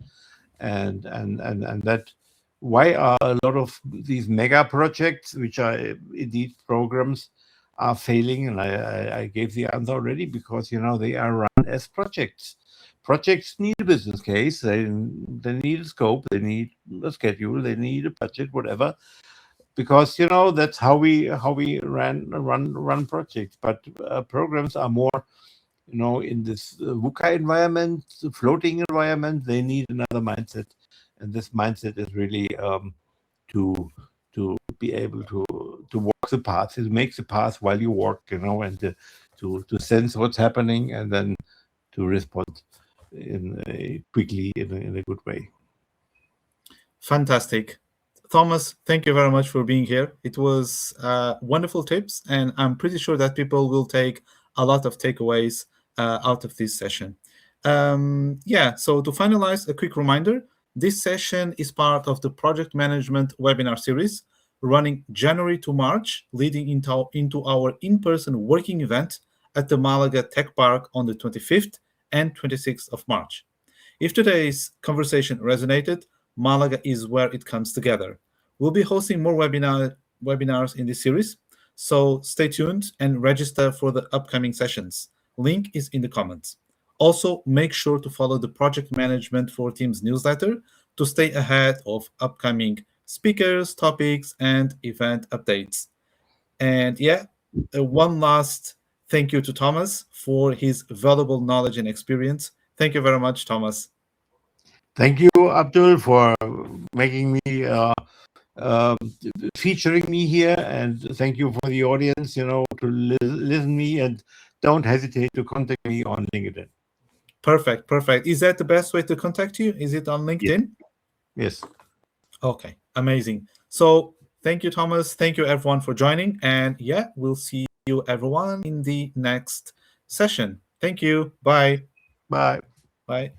Speaker 2: and that why are a lot of these mega projects, which are indeed programs, are failing. And I gave the answer already, because they are run as projects. Projects need a business case. They need a scope. They need a schedule. They need a budget, whatever. Because that's how we run projects. But programs are more in this VUCA environment, floating environment, they need another mindset, and this mindset is really to be able to walk the path, to make the path while you walk, and to sense what's happening, and then to respond quickly in a good way.
Speaker 1: Fantastic. Thomas, thank you very much for being here. It was wonderful tips, and I'm pretty sure that people will take a lot of takeaways out of this session. So to finalize, a quick reminder, this session is part of the project management webinar series running January to March, leading into our in-person working event at the Malaga Tech Park on the 25th and 26th of March. If today's conversation resonated, Malaga is where it comes together. We'll be hosting more webinars in this series, so stay tuned and register for the upcoming sessions. Link is in the comments. Also, make sure to follow the Project Management for Teams newsletter to stay ahead of upcoming speakers, topics, and event updates. And one last thank you to Thomas for his valuable knowledge and experience. Thank you very much, Thomas.
Speaker 2: Thank you, Abdul, for making me featuring me here, and thank you for the audience, to listen me, and don't hesitate to contact me on LinkedIn.
Speaker 1: Perfect. Is that the best way to contact you? Is it on LinkedIn?
Speaker 2: Yes.
Speaker 1: Okay, amazing. So thank you, Thomas. Thank you, everyone, for joining. And we'll see you, everyone, in the next session. Thank you. Bye.
Speaker 2: Bye.
Speaker 1: Bye.